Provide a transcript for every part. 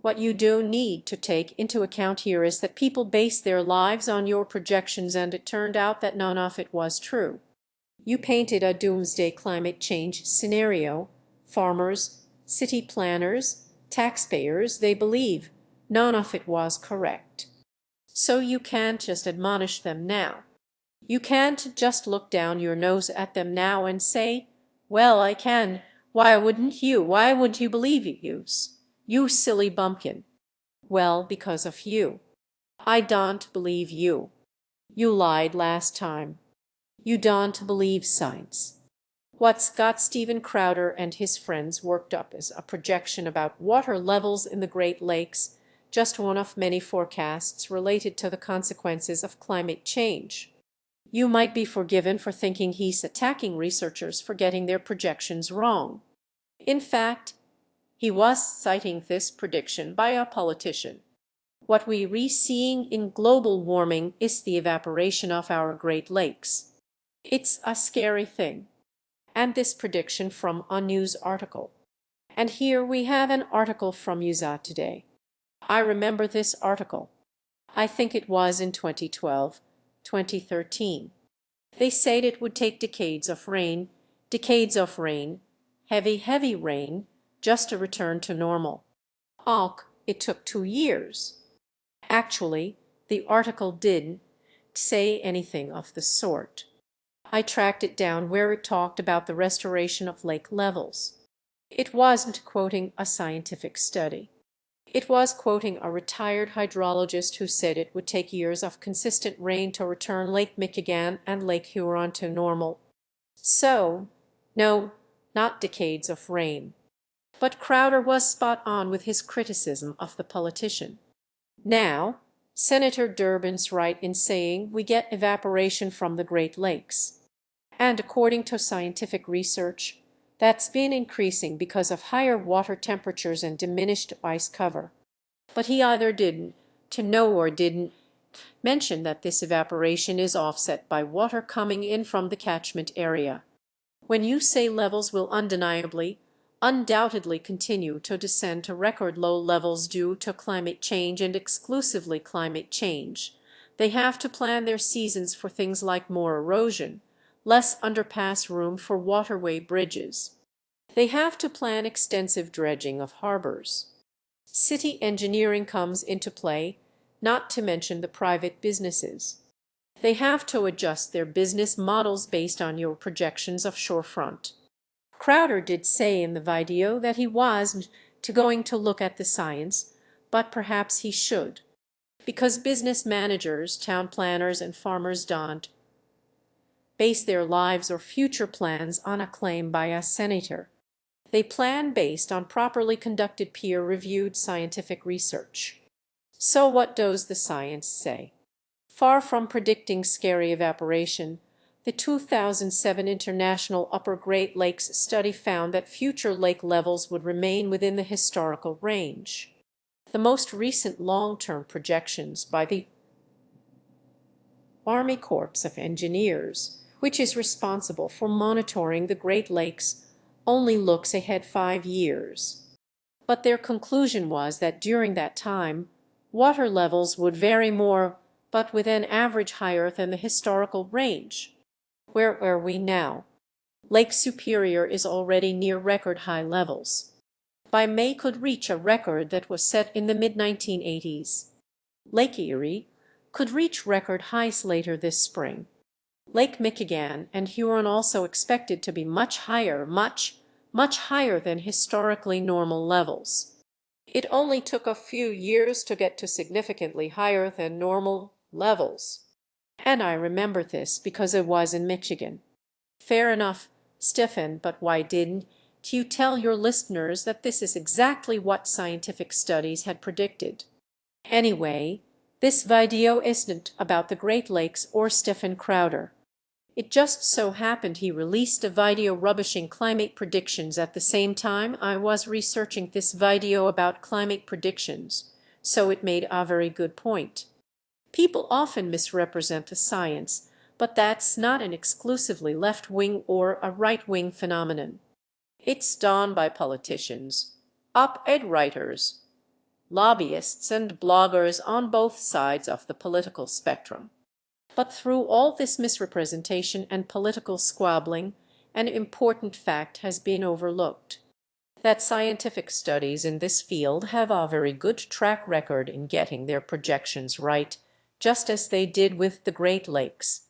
What you do need to take into account here is that people base their lives on your projections, and it turned out that none of it was true. You painted a doomsday climate change scenario. Farmers, city planners, taxpayers, they believe none of it was correct. So you can't just admonish them now. You can't just look down your nose at them now and say, well, I can. Why wouldn't you? Why wouldn't you believe you silly bumpkin? Well, because of you. I don't believe you. You lied last time. You don't believe science. What's got Stephen Crowder and his friends worked up is a projection about water levels in the Great Lakes, just one of many forecasts related to the consequences of climate change. You might be forgiven for thinking he's attacking researchers for getting their projections wrong. In fact, he was citing this prediction by a politician. What we're seeing in global warming is the evaporation of our Great Lakes. It's a scary thing. And this prediction from a news article. And here we have an article from USA Today. I remember this article. I think it was in 2012, 2013. They said it would take decades of rain, heavy rain, just to return to normal. It took 2 years. Actually, the article didn't say anything of the sort. I tracked it down where it talked about the restoration of lake levels. It wasn't quoting a scientific study. It was quoting a retired hydrologist who said it would take years of consistent rain to return Lake Michigan and Lake Huron to normal. So, no, not decades of rain. But Crowder was spot on with his criticism of the politician. Now, Senator Durbin's right in saying we get evaporation from the Great Lakes. And according to scientific research, that's been increasing because of higher water temperatures and diminished ice cover. But he either didn't know or didn't mention that this evaporation is offset by water coming in from the catchment area. When you say levels will undoubtedly continue to descend to record low levels due to climate change and exclusively climate change, they have to plan their seasons for things like more erosion, less underpass room for waterway bridges. They have to plan extensive dredging of harbors. City engineering comes into play, not to mention the private businesses. They have to adjust their business models based on your projections of shorefront. Crowder did say in the video that he wasn't going to look at the science, but perhaps he should, because business managers, town planners, and farmers don't base their lives or future plans on a claim by a senator. They plan based on properly conducted peer-reviewed scientific research. So what does the science say? Far from predicting scary evaporation, the 2007 International Upper Great Lakes study found that future lake levels would remain within the historical range. The most recent long-term projections by the Army Corps of Engineers, which is responsible for monitoring the Great Lakes, only looks ahead 5 years. But their conclusion was that during that time, water levels would vary more, but with an average higher than the historical range. Where are we now? Lake Superior is already near record high levels. By May could reach a record that was set in the mid-1980s. Lake Erie could reach record highs later this spring. Lake Michigan and Huron also expected to be much higher, much higher than historically normal levels. It only took a few years to get to significantly higher than normal levels. And I remember this because it was in Michigan. Fair enough, Stephen, but why didn't you tell your listeners that this is exactly what scientific studies had predicted? Anyway, this video isn't about the Great Lakes or Stephen Crowder. It just so happened he released a video rubbishing climate predictions at the same time I was researching this video about climate predictions, so it made a very good point. People often misrepresent the science, but that's not an exclusively left-wing or a right-wing phenomenon. It's done by politicians, op-ed writers, lobbyists and bloggers on both sides of the political spectrum. But through all this misrepresentation and political squabbling, an important fact has been overlooked: that scientific studies in this field have a very good track record in getting their projections right, just as they did with the Great Lakes.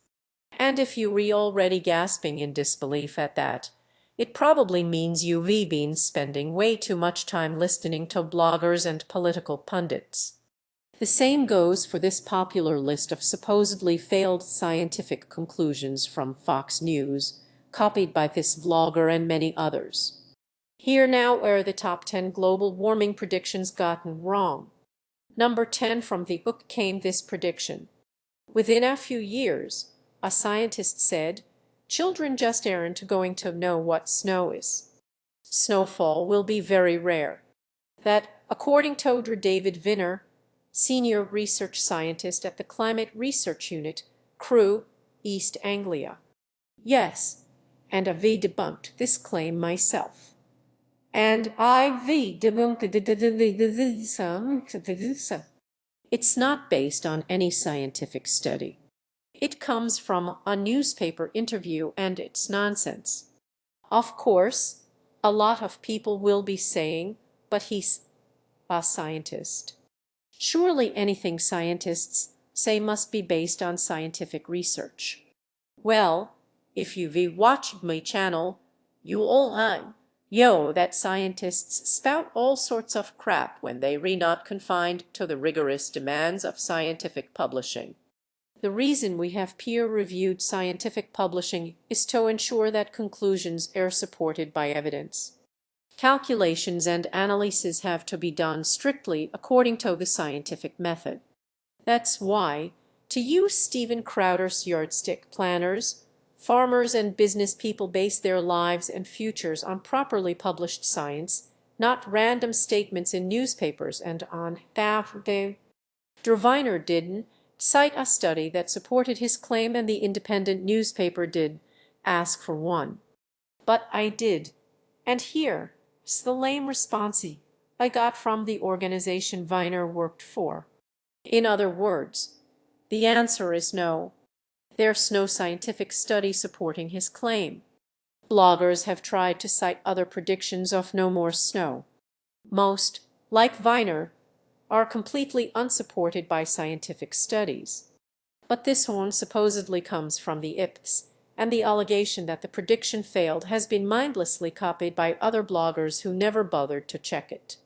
And if you are already gasping in disbelief at that, it probably means you've been spending way too much time listening to bloggers and political pundits. The same goes for this popular list of supposedly failed scientific conclusions from Fox News, copied by this vlogger and many others. Here now are the top 10 global warming predictions gotten wrong. Number 10 from the book came this prediction: within a few years, a scientist said, children just aren't going to know what snow is. Snowfall will be very rare. That, according to David Vinner, senior research scientist at the Climate Research Unit, Crewe, East Anglia. Yes, and I've debunked this claim myself. And I've debunked this. It's not based on any scientific study. It comes from a newspaper interview and it's nonsense. Of course, a lot of people will be saying, but he's a scientist. Surely anything scientists say must be based on scientific research. Well, if you've watched my channel, you all know that scientists spout all sorts of crap when they're not confined to the rigorous demands of scientific publishing. The reason we have peer-reviewed scientific publishing is to ensure that conclusions are supported by evidence. Calculations and analyses have to be done strictly according to the scientific method. That's why, to use Steven Crowder's yardstick, planners, farmers and business people base their lives and futures on properly published science, not random statements in newspapers and on Viner didn't cite a study that supported his claim, and the independent newspaper did ask for one. But I did, and here's the lame response I got from the organization Viner worked for. In other words, the answer is no. There's no scientific study supporting his claim. Bloggers have tried to cite other predictions of no more snow. Most, like Viner, are completely unsupported by scientific studies. But this one supposedly comes from the IPCC, and the allegation that the prediction failed has been mindlessly copied by other bloggers who never bothered to check it.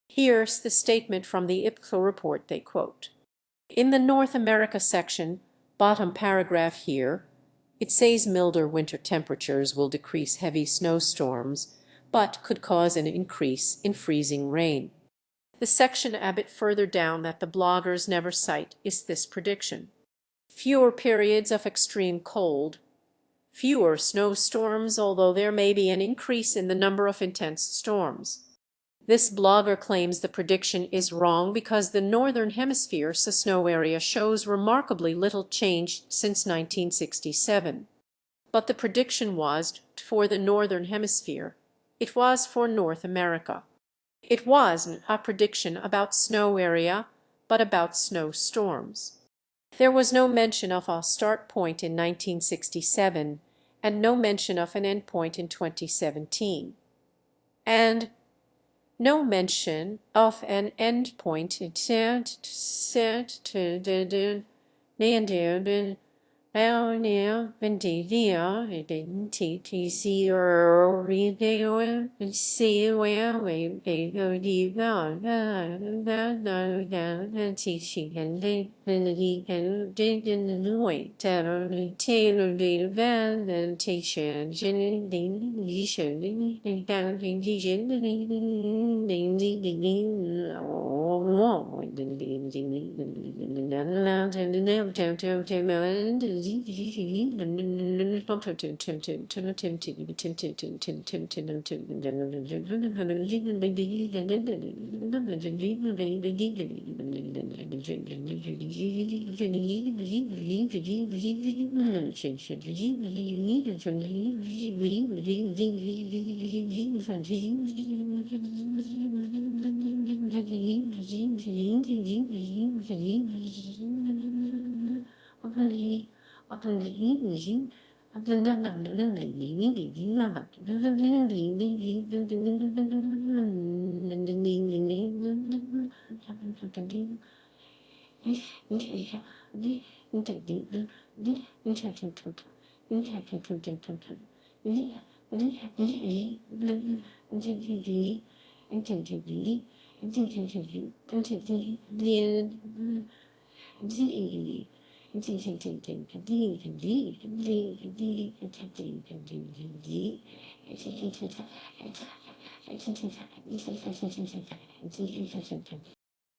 Here's the statement from the IPCC report they quote. In the North America section, bottom paragraph here, it says milder winter temperatures will decrease heavy snowstorms, but could cause an increase in freezing rain. The section a bit further down that the bloggers never cite is this prediction: fewer periods of extreme cold, fewer snowstorms, although there may be an increase in the number of intense storms. This blogger claims the prediction is wrong because the Northern Hemisphere snow area shows remarkably little change since 1967. But the prediction was for the Northern Hemisphere. It was for North America. It wasn't a prediction about snow area, but about snowstorms. There was no mention of a start point in 1967 and no mention of an end point in 2017. And no mention of an end point in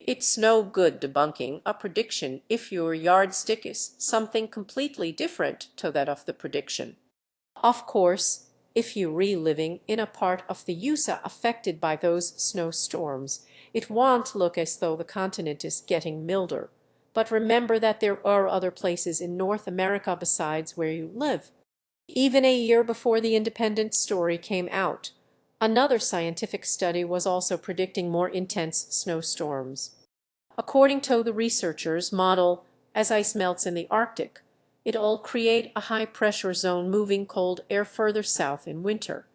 It's no good debunking a prediction if your yardstick is something completely different to that of the prediction. Of course, if you're reliving in a part of the USA affected by those snowstorms, it won't look as though the continent is getting milder. But remember that there are other places in North America besides where you live. Even a year before the Independent story came out, another scientific study was also predicting more intense snowstorms. According to the researchers' model, as ice melts in the Arctic, it'll create a high-pressure zone moving cold air further south in winter.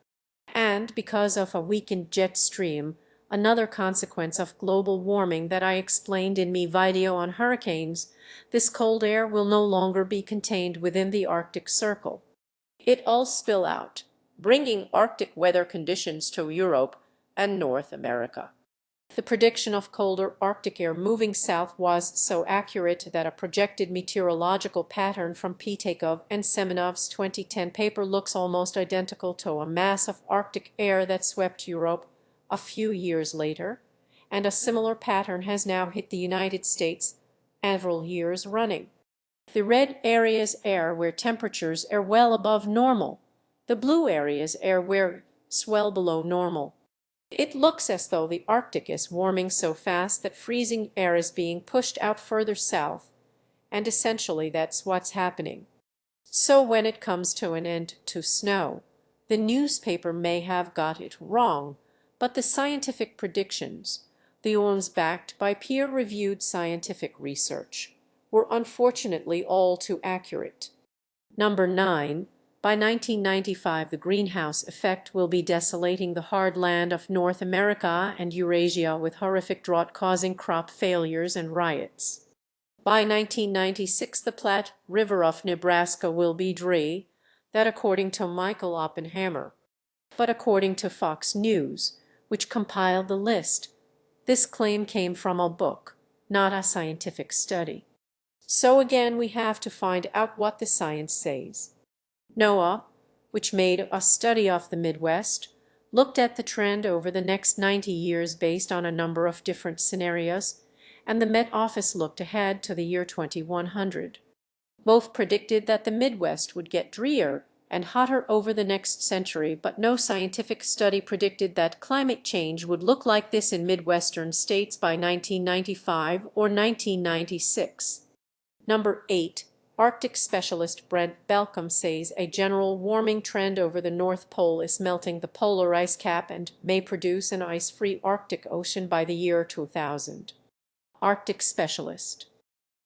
And because of a weakened jet stream, another consequence of global warming that I explained in my video on hurricanes, this cold air will no longer be contained within the Arctic Circle. It'll spill out, bringing Arctic weather conditions to Europe and North America. The prediction of colder Arctic air moving south was so accurate that a projected meteorological pattern from Pitekov and Semenov's 2010 paper looks almost identical to a mass of Arctic air that swept Europe a few years later, and a similar pattern has now hit the United States several years running. The red areas air where temperatures are well above normal. The blue areas air where well below normal. It looks as though the Arctic is warming so fast that freezing air is being pushed out further south, and essentially that's what's happening. So when it comes to an end to snow, the newspaper may have got it wrong, but the scientific predictions, the ones backed by peer-reviewed scientific research, were unfortunately all too accurate. Number 9. By 1995, the greenhouse effect will be desolating the hard land of North America and Eurasia with horrific drought causing crop failures and riots. By 1996, the Platte River of Nebraska will be dry, that according to Michael Oppenheimer. But according to Fox News, which compiled the list, this claim came from a book, not a scientific study. So again, we have to find out what the science says. NOAA, which made a study of the Midwest, looked at the trend over the next 90 years based on a number of different scenarios, and the Met Office looked ahead to the year 2100. Both predicted that the Midwest would get drier and hotter over the next century, but no scientific study predicted that climate change would look like this in Midwestern states by 1995 or 1996. Number 8. Arctic specialist Brent Belcom says a general warming trend over the North Pole is melting the polar ice cap and may produce an ice-free Arctic Ocean by the year 2000. Arctic specialist.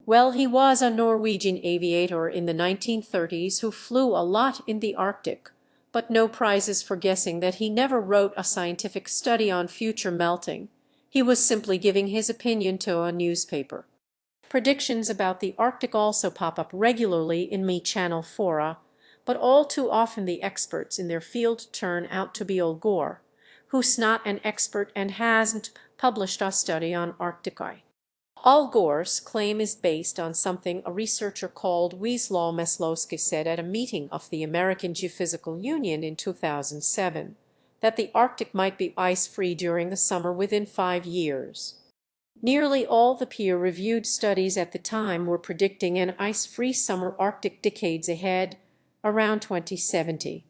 Well, he was a Norwegian aviator in the 1930s who flew a lot in the Arctic, but no prizes for guessing that he never wrote a scientific study on future melting. He was simply giving his opinion to a newspaper. Predictions about the Arctic also pop up regularly in me channel fora, but all too often the experts in their field turn out to be old Gore, who's not an expert and hasn't published a study on Arcticae. Al Gore's claim is based on something a researcher called Wisław Meslowski said at a meeting of the American Geophysical Union in 2007, that the Arctic might be ice-free during the summer within 5 years. Nearly all the peer-reviewed studies at the time were predicting an ice-free summer Arctic decades ahead, around 2070.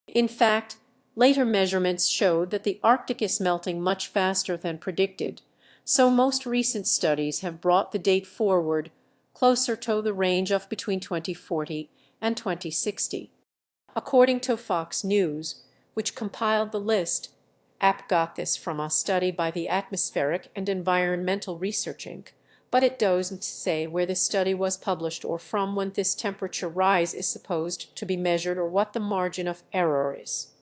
In fact, later measurements showed that the Arctic is melting much faster than predicted, so most recent studies have brought the date forward closer to the range of between 2040 and 2060. According to Fox News, which compiled the list, App got this from a study by the Atmospheric and Environmental Research Inc., but it doesn't say where the study was published or from when this temperature rise is supposed to be measured or what the margin of error is.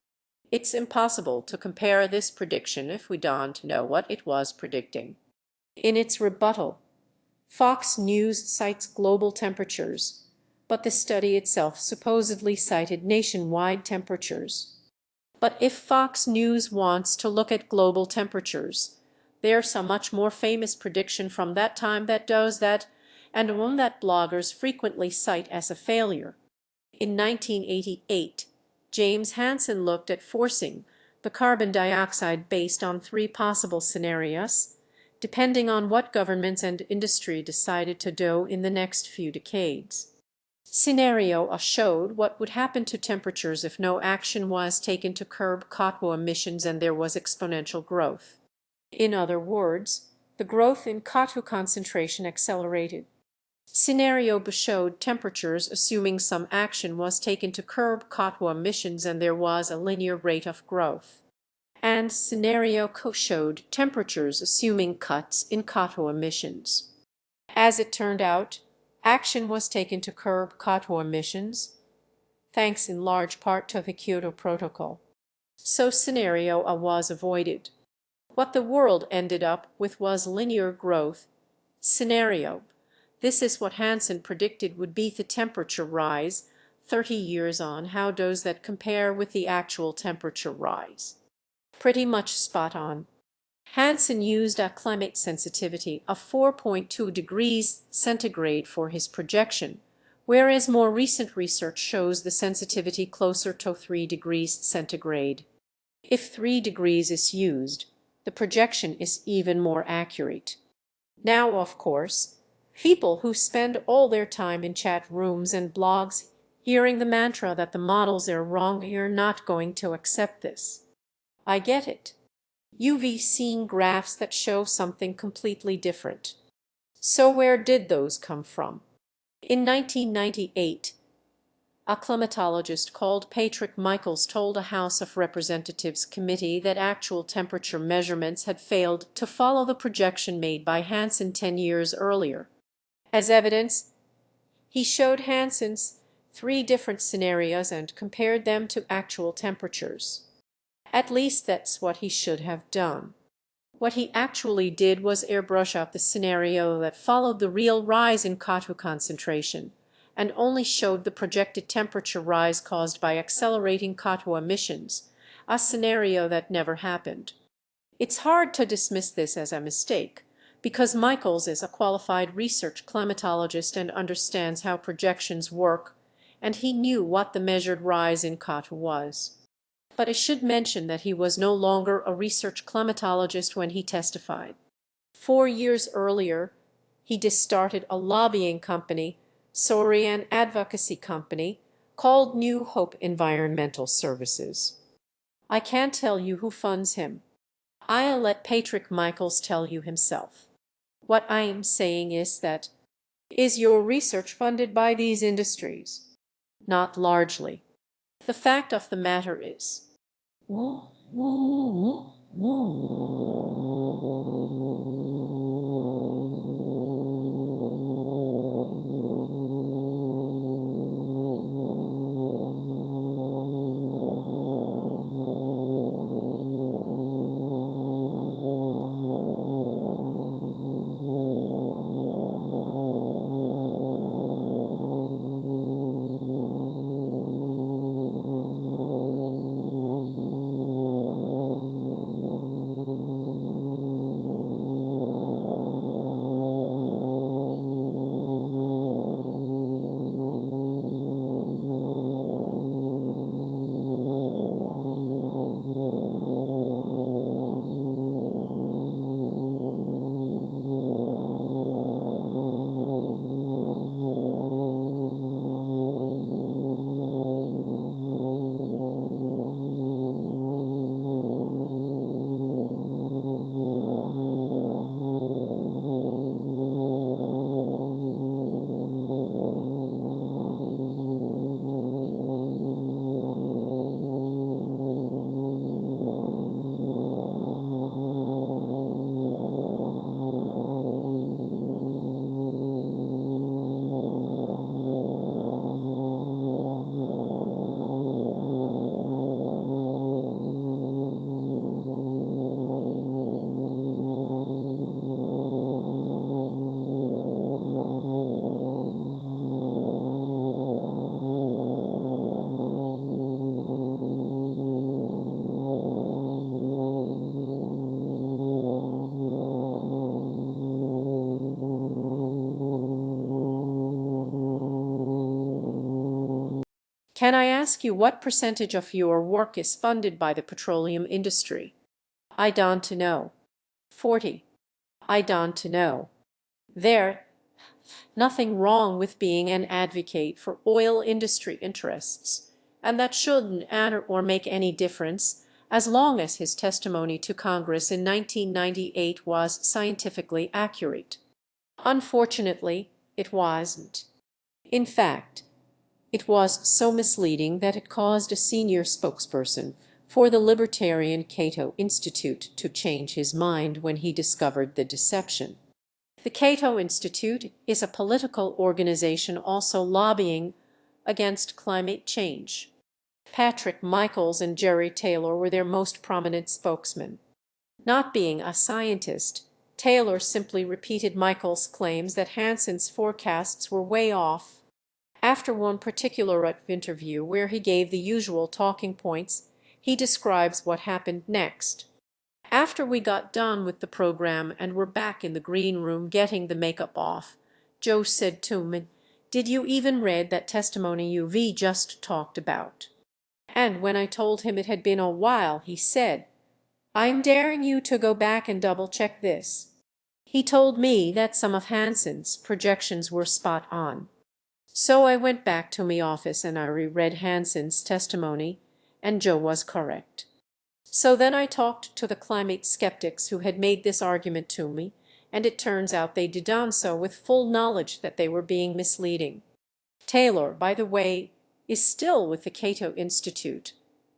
It's impossible to compare this prediction if we don't know what it was predicting. In its rebuttal, Fox News cites global temperatures, but the study itself supposedly cited nationwide temperatures. But if Fox News wants to look at global temperatures, there's a much more famous prediction from that time that does that, and one that bloggers frequently cite as a failure. In 1988, James Hansen looked at forcing the carbon dioxide based on 3 possible scenarios, depending on what governments and industry decided to do in the next few decades. Scenario A showed what would happen to temperatures if no action was taken to curb CO2 emissions and there was exponential growth. In other words, the growth in CO2 concentration accelerated. Scenario B showed temperatures assuming some action was taken to curb CO2 emissions and there was a linear rate of growth. And Scenario C showed temperatures assuming cuts in CO2 emissions. As it turned out, action was taken to curb CO2 emissions, thanks in large part to the Kyoto Protocol. So Scenario A was avoided. What the world ended up with was linear growth. Scenario. This is what Hansen predicted would be the temperature rise 30 years on. How does that compare with the actual temperature rise? Pretty much spot on. Hansen used a climate sensitivity of 4.2 degrees centigrade for his projection, whereas more recent research shows the sensitivity closer to 3 degrees centigrade. If 3 degrees is used, the projection is even more accurate. Now, of course, people who spend all their time in chat rooms and blogs hearing the mantra that the models are wrong are not going to accept this. I get it. You've seen graphs that show something completely different. So where did those come from? In 1998, a climatologist called Patrick Michaels told a House of Representatives committee that actual temperature measurements had failed to follow the projection made by Hansen 10 years earlier. As evidence, he showed Hansen's 3 different scenarios and compared them to actual temperatures. At least that's what he should have done. What he actually did was airbrush up the scenario that followed the real rise in CO2 concentration, and only showed the projected temperature rise caused by accelerating CO2 emissions, a scenario that never happened. It's hard to dismiss this as a mistake, because Michaels is a qualified research climatologist and understands how projections work, and he knew what the measured rise in CO2 was. But I should mention that he was no longer a research climatologist when he testified. 4 years earlier, he started a lobbying company, an advocacy company, called New Hope Environmental Services. I can't tell you who funds him. I'll let Patrick Michaels tell you himself. What I am saying is that, is your research funded by these industries? Not largely. The fact of the matter is, Can I ask you what percentage of your work is funded by the petroleum industry? I don't know. 40. I don't know. There, nothing wrong with being an advocate for oil industry interests, and that shouldn't matter or make any difference as long as his testimony to Congress in 1998 was scientifically accurate. Unfortunately, it wasn't. In fact, it was so misleading that it caused a senior spokesperson for the Libertarian Cato Institute to change his mind when he discovered the deception. The Cato Institute is a political organization also lobbying against climate change. Patrick Michaels and Jerry Taylor were their most prominent spokesmen. Not being a scientist, Taylor simply repeated Michaels' claims that Hansen's forecasts were way off. After one particular interview where he gave the usual talking points, he describes what happened next. After we got done with the program and were back in the green room getting the makeup off, Joe said to me, "Did you even read that testimony you've just talked about?" And when I told him it had been a while, he said, "I'm daring you to go back and double-check this." He told me that some of Hansen's projections were spot on. So I went back to my office and I reread Hansen's testimony, and Joe was correct. So then I talked to the climate skeptics who had made this argument to me, and it turns out they did done so with full knowledge that they were being misleading. Taylor, by the way, is still with the Cato Institute,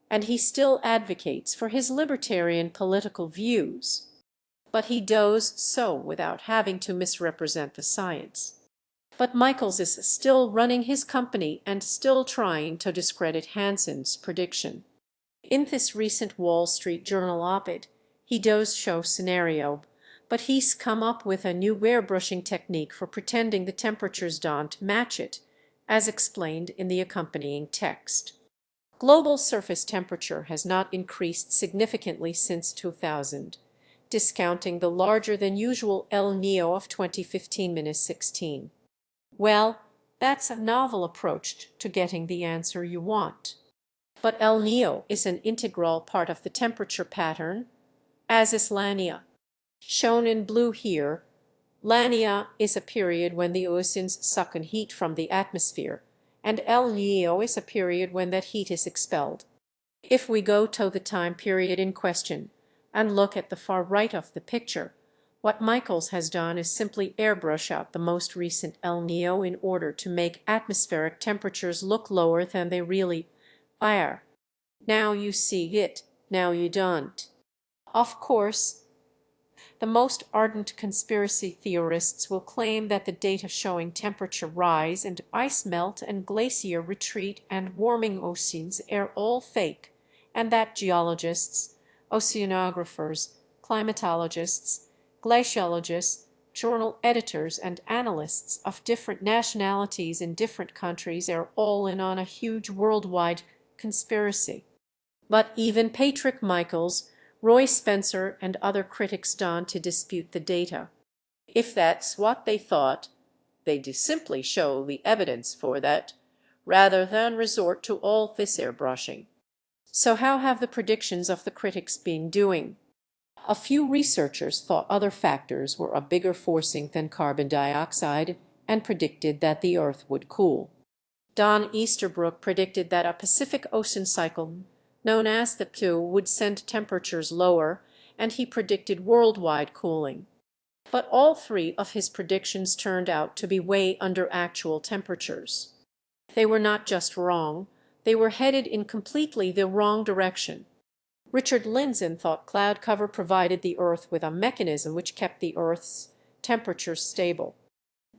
and he still advocates for his libertarian political views. But he does so without having to misrepresent the science. But Michaels is still running his company and still trying to discredit Hansen's prediction. In this recent Wall Street Journal op-ed, he does show scenario, but he's come up with a new airbrushing technique for pretending the temperatures don't match it, as explained in the accompanying text. Global surface temperature has not increased significantly since 2000, discounting the larger than usual El Niño of 2015-16. Well, that's a novel approach to getting the answer you want. But El Niño is an integral part of the temperature pattern, as is La Niña. Shown in blue here, La Niña is a period when the oceans suck in heat from the atmosphere, and El Niño is a period when that heat is expelled. If we go to the time period in question and look at the far right of the picture, what Michaels has done is simply airbrush out the most recent El Niño in order to make atmospheric temperatures look lower than they really are. Now you see it, now you don't. Of course, the most ardent conspiracy theorists will claim that the data showing temperature rise and ice melt and glacier retreat and warming oceans are all fake, and that geologists, oceanographers, climatologists, glaciologists, journal editors, and analysts of different nationalities in different countries are all in on a huge worldwide conspiracy. But even Patrick Michaels, Roy Spencer, and other critics don't to dispute the data. If that's what they thought, they'd simply show the evidence for that, rather than resort to all this airbrushing. So how have the predictions of the critics been doing? A few researchers thought other factors were a bigger forcing than carbon dioxide and predicted that the Earth would cool. Don Easterbrook predicted that a Pacific Ocean cycle known as the PU would send temperatures lower, and he predicted worldwide cooling. But all three of his predictions turned out to be way under actual temperatures. They were not just wrong, they were headed in completely the wrong direction. Richard Lindzen thought cloud cover provided the Earth with a mechanism which kept the Earth's temperature stable.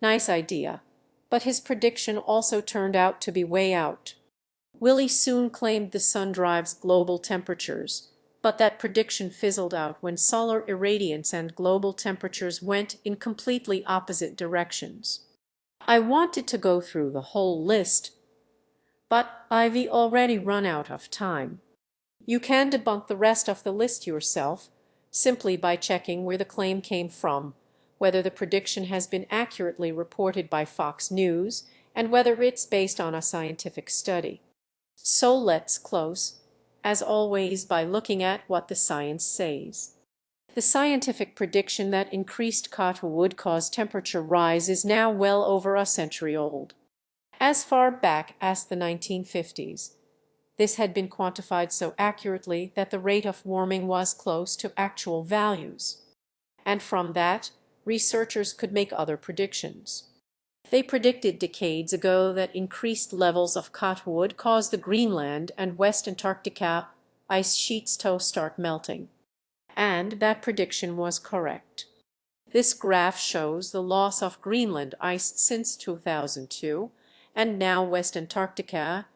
Nice idea, but his prediction also turned out to be way out. Willie soon claimed the sun drives global temperatures, but that prediction fizzled out when solar irradiance and global temperatures went in completely opposite directions. I wanted to go through the whole list, but I've already run out of time. You can debunk the rest of the list yourself, simply by checking where the claim came from, whether the prediction has been accurately reported by Fox News, and whether it's based on a scientific study. So let's close, as always, by looking at what the science says. The scientific prediction that increased cotton would cause temperature rise is now well over a century old. As far back as the 1950s, this had been quantified so accurately that the rate of warming was close to actual values. And from that, researchers could make other predictions. They predicted decades ago that increased levels of cotton would cause the Greenland and West Antarctica ice sheets to start melting. And that prediction was correct. This graph shows the loss of Greenland ice since 2002, and now West Antarctica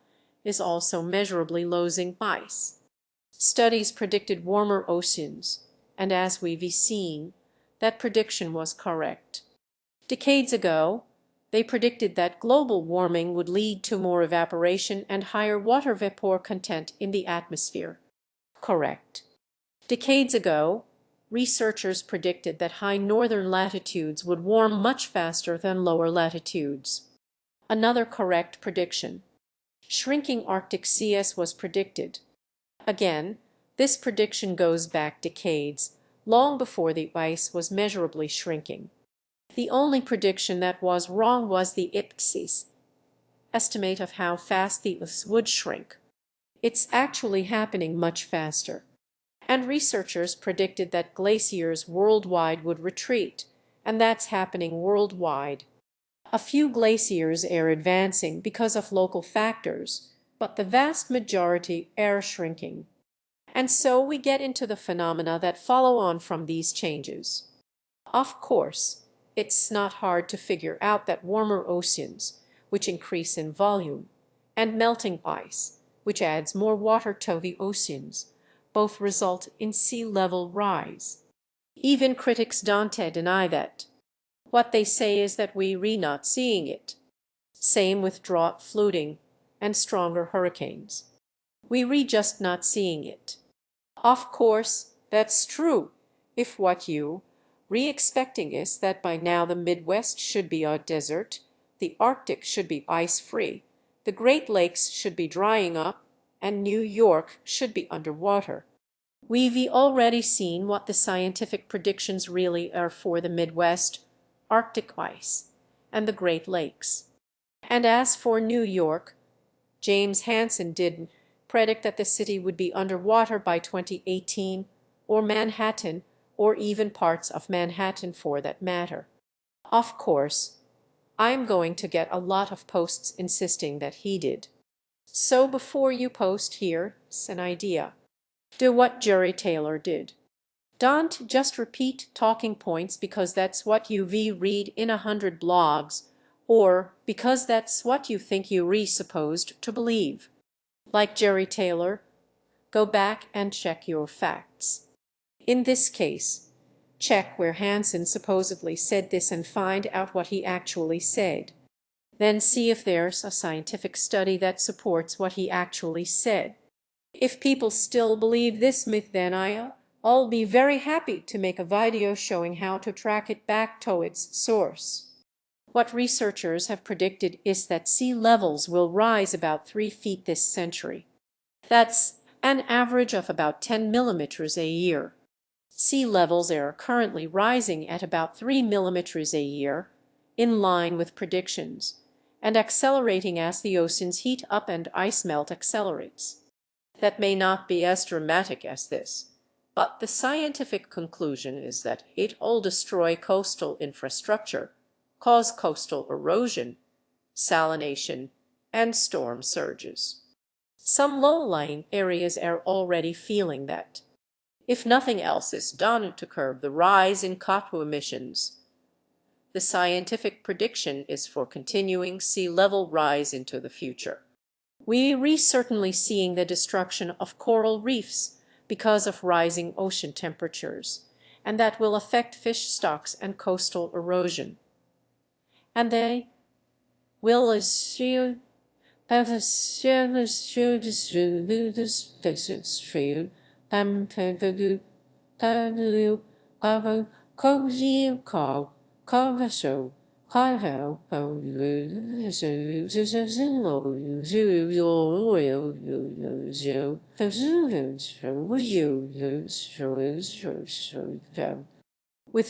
is also measurably losing ice. Studies predicted warmer oceans, and as we've seen, that prediction was correct. Decades ago, they predicted that global warming would lead to more evaporation and higher water vapor content in the atmosphere. Correct. Decades ago, researchers predicted that high northern latitudes would warm much faster than lower latitudes. Another correct prediction. Shrinking Arctic CS was predicted. Again, this prediction goes back decades, long before the ice was measurably shrinking. The only prediction that was wrong was the IPCC's estimate of how fast the ice would shrink. It's actually happening much faster. And researchers predicted that glaciers worldwide would retreat, and that's happening worldwide. A few glaciers are advancing because of local factors, but the vast majority are shrinking. And so we get into the phenomena that follow on from these changes. Of course, it's not hard to figure out that warmer oceans, which increase in volume, and melting ice, which adds more water to the oceans, both result in sea level rise. Even critics don't deny that. What they say is that we're not seeing it. Same with drought flooding and stronger hurricanes. We're just not seeing it. Of course, that's true if what you expecting is that by now the Midwest should be a desert, the Arctic should be ice-free, the Great Lakes should be drying up, and New York should be underwater. We've already seen what the scientific predictions really are for the Midwest, Arctic ice, and the Great Lakes. And as for New York, James Hansen did predict that the city would be underwater by 2018, or Manhattan, or even parts of Manhattan for that matter. Of course, I'm going to get a lot of posts insisting that he did. So before you post, here's an idea. Do what Jerry Taylor did. Don't just repeat talking points because that's what you read in 100 blogs, or because that's what you think you're supposed to believe. Like Jerry Taylor, go back and check your facts. In this case, check where Hansen supposedly said this and find out what he actually said. Then see if there's a scientific study that supports what he actually said. If people still believe this myth, then I'll be very happy to make a video showing how to track it back to its source. What researchers have predicted is that sea levels will rise about 3 feet this century. That's an average of about 10 millimeters a year. Sea levels are currently rising at about 3 millimeters a year, in line with predictions, and accelerating as the oceans heat up and ice melt accelerates. That may not be as dramatic as this, but the scientific conclusion is that it'll destroy coastal infrastructure, cause coastal erosion, salination, and storm surges. Some low-lying areas are already feeling that. If nothing else is done to curb the rise in CO2 emissions, the scientific prediction is for continuing sea level rise into the future. We're certainly seeing the destruction of coral reefs because of rising ocean temperatures, and that will affect fish stocks and coastal erosion. And they will assume With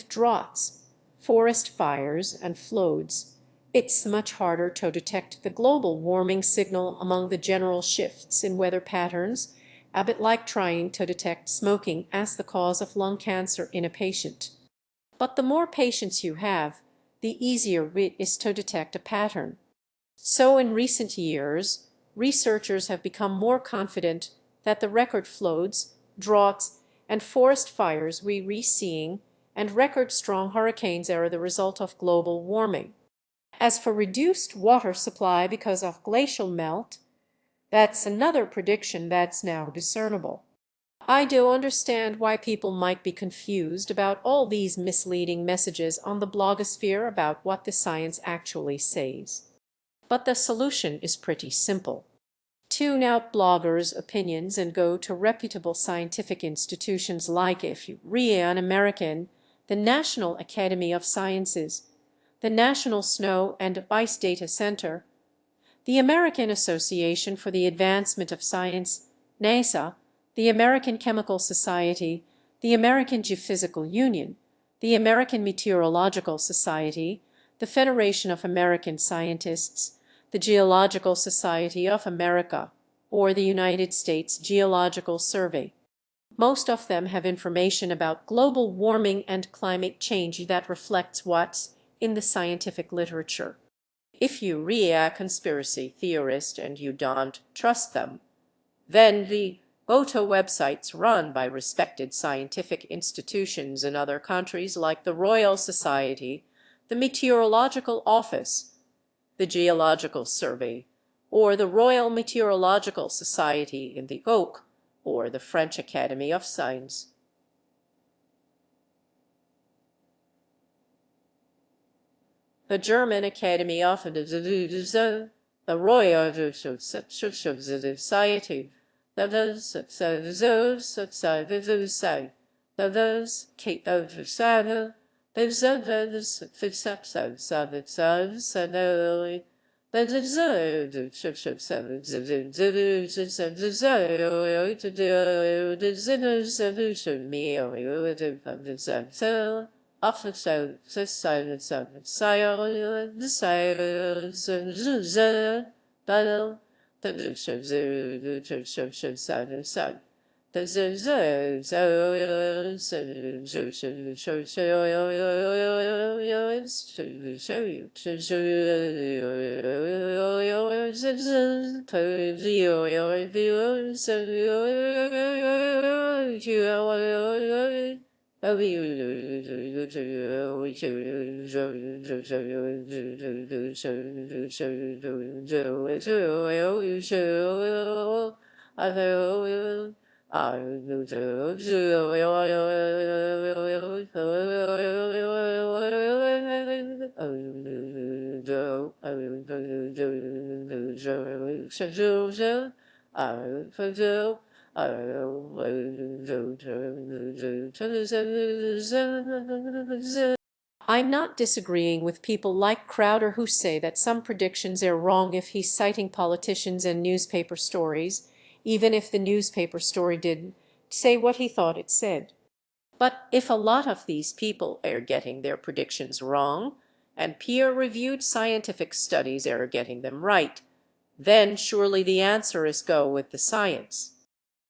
droughts, forest fires, and floods, it's much harder to detect the global warming signal among the general shifts in weather patterns, a bit like trying to detect smoking as the cause of lung cancer in a patient. But the more patients you have, the easier it is to detect a pattern. So in recent years, researchers have become more confident that the record floods, droughts, and forest fires we're seeing and record-strong hurricanes are the result of global warming. As for reduced water supply because of glacial melt, that's another prediction that's now discernible. I do understand why people might be confused about all these misleading messages on the blogosphere about what the science actually says. But the solution is pretty simple. Tune out bloggers' opinions and go to reputable scientific institutions like, if you read an American, the National Academy of Sciences, the National Snow and Ice Data Center, the American Association for the Advancement of Science, NASA, the American Chemical Society, the American Geophysical Union, the American Meteorological Society, the Federation of American Scientists, the Geological Society of America, or the United States Geological Survey. Most of them have information about global warming and climate change that reflects what's in the scientific literature. If you read a conspiracy theorist and you don't trust them, then go to websites run by respected scientific institutions in other countries like the Royal Society, the Meteorological Office, the Geological Survey, or the Royal Meteorological Society in the Oak, or the French Academy of Science. The German Academy of the Royal Society, I'm not disagreeing with people like Crowder who say that some predictions are wrong if he's citing politicians and newspaper stories, even if the newspaper story didn't say what he thought it said. But if a lot of these people are getting their predictions wrong, and peer-reviewed scientific studies are getting them right, then surely the answer is go with the science.